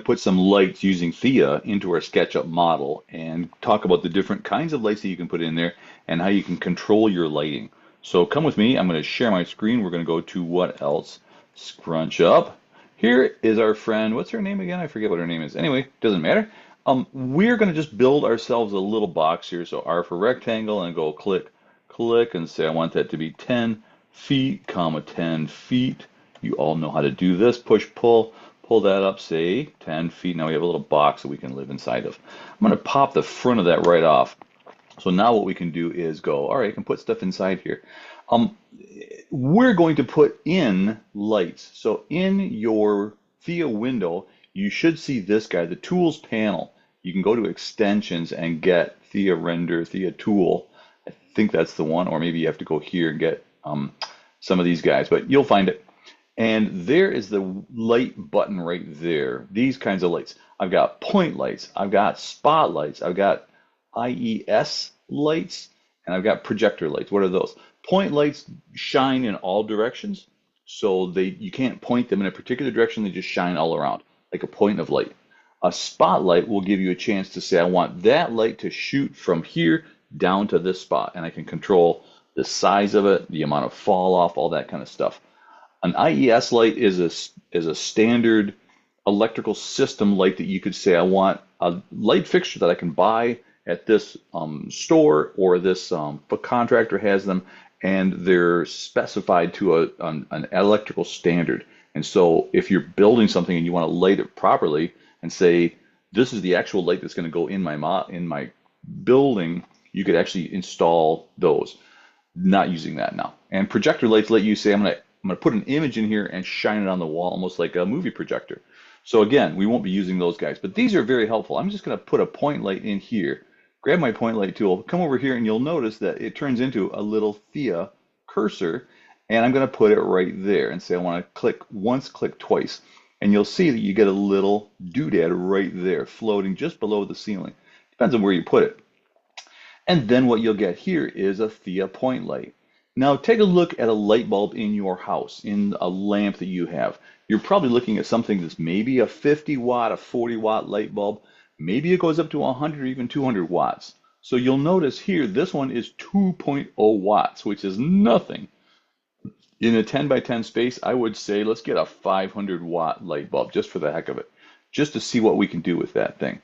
put some lights using Thea into our SketchUp model and talk about the different kinds of lights that you can put in there and how you can control your lighting. So come with me. I'm going to share my screen. We're going to go to what else? Scrunch up. Here is our friend. What's her name again? I forget what her name is. Anyway, doesn't matter. We're going to just build ourselves a little box here. So R for rectangle and go click, click, and say I want that to be 10 feet, comma 10 feet. You all know how to do this. Push, pull. Pull that up, say 10 feet. Now we have a little box that we can live inside of. I'm going to pop the front of that right off. So now what we can do is go, all right, I can put stuff inside here. We're going to put in lights. So in your Thea window, you should see this guy, the tools panel. You can go to extensions and get Thea render, Thea tool. I think that's the one, or maybe you have to go here and get some of these guys, but you'll find it. And there is the light button right there. These kinds of lights. I've got point lights, I've got spotlights, I've got IES lights, and I've got projector lights. What are those? Point lights shine in all directions, so you can't point them in a particular direction, they just shine all around, like a point of light. A spotlight will give you a chance to say, I want that light to shoot from here down to this spot, and I can control the size of it, the amount of fall off, all that kind of stuff. An IES light is a standard electrical system light that you could say, I want a light fixture that I can buy at this store, or this contractor has them, and they're specified to an electrical standard. And so if you're building something and you want to light it properly and say, this is the actual light that's going to go in my building, you could actually install those. Not using that now. And projector lights let you say, I'm going to put an image in here and shine it on the wall, almost like a movie projector. So again, we won't be using those guys, but these are very helpful. I'm just going to put a point light in here, grab my point light tool, come over here, and you'll notice that it turns into a little Thea cursor, and I'm going to put it right there and say I want to click once, click twice. And you'll see that you get a little doodad right there floating just below the ceiling. Depends on where you put it. And then what you'll get here is a Thea point light. Now take a look at a light bulb in your house, in a lamp that you have. You're probably looking at something that's maybe a 50 watt, a 40 watt light bulb. Maybe it goes up to 100 or even 200 watts. So you'll notice here, this one is 2.0 watts, which is nothing. In a 10 by 10 space, I would say let's get a 500 watt light bulb just for the heck of it, just to see what we can do with that thing.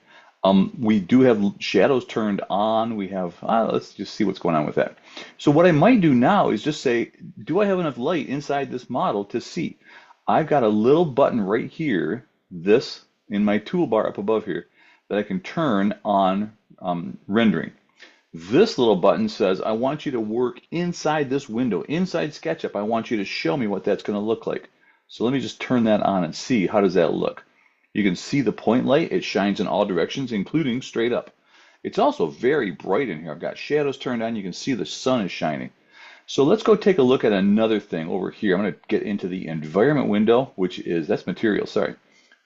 We do have shadows turned on. We have, let's just see what's going on with that. So what I might do now is just say, do I have enough light inside this model to see? I've got a little button right here, this in my toolbar up above here, that I can turn on rendering. This little button says, I want you to work inside this window, inside SketchUp. I want you to show me what that's going to look like. So let me just turn that on and see, how does that look? You can see the point light. It shines in all directions, including straight up. It's also very bright in here. I've got shadows turned on. You can see the sun is shining. So let's go take a look at another thing over here. I'm going to get into the environment window, which is, that's material, sorry.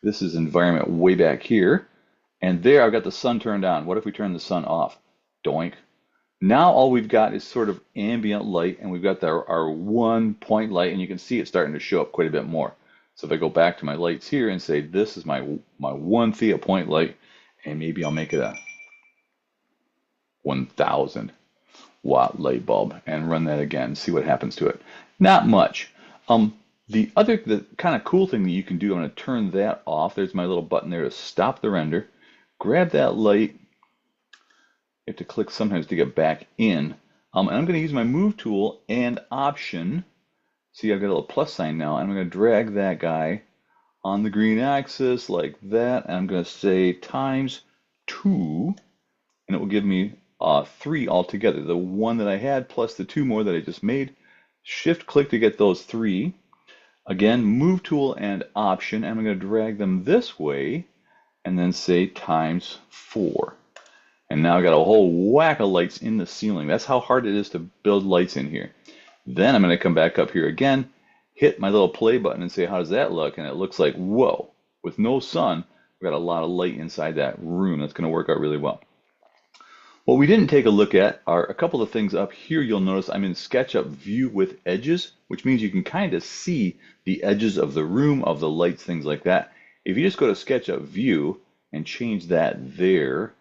This is environment way back here. And there I've got the sun turned on. What if we turn the sun off? Doink. Now all we've got is sort of ambient light, and we've got our one point light, and you can see it starting to show up quite a bit more. So if I go back to my lights here and say, this is my one Thea point light, and maybe I'll make it a 1000 watt light bulb and run that again, see what happens to it. Not much. The kind of cool thing that you can do, I'm going to turn that off. There's my little button there to stop the render. Grab that light. You have to click sometimes to get back in. And I'm going to use my move tool and option. See, I've got a little plus sign now, and I'm going to drag that guy on the green axis like that, and I'm going to say times 2, and it will give me 3 altogether. The one that I had plus the 2 more that I just made. Shift click to get those 3. Again, move tool and option, and I'm going to drag them this way, and then say times 4. And now I've got a whole whack of lights in the ceiling. That's how hard it is to build lights in here. Then I'm going to come back up here again, hit my little play button and say, how does that look? And it looks like, whoa, with no sun, we've got a lot of light inside that room. That's going to work out really well. What we didn't take a look at are a couple of things up here. You'll notice I'm in SketchUp View with Edges, which means you can kind of see the edges of the room, of the lights, things like that. If you just go to SketchUp View and change that there,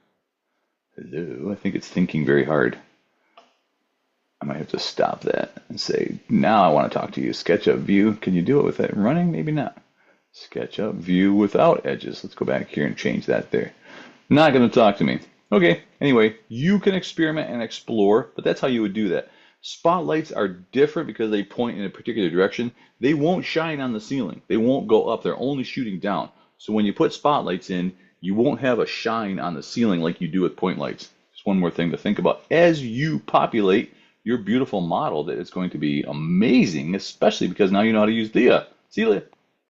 hello, I think it's thinking very hard. I might have to stop that and say, now I want to talk to you. SketchUp View, can you do it with it running? Maybe not. SketchUp View without edges. Let's go back here and change that there. Not going to talk to me. Okay, anyway, you can experiment and explore, but that's how you would do that. Spotlights are different because they point in a particular direction. They won't shine on the ceiling. They won't go up. They're only shooting down. So when you put spotlights in, you won't have a shine on the ceiling like you do with point lights. Just one more thing to think about as you populate your beautiful model that is going to be amazing, especially because now you know how to use Thea. See you later.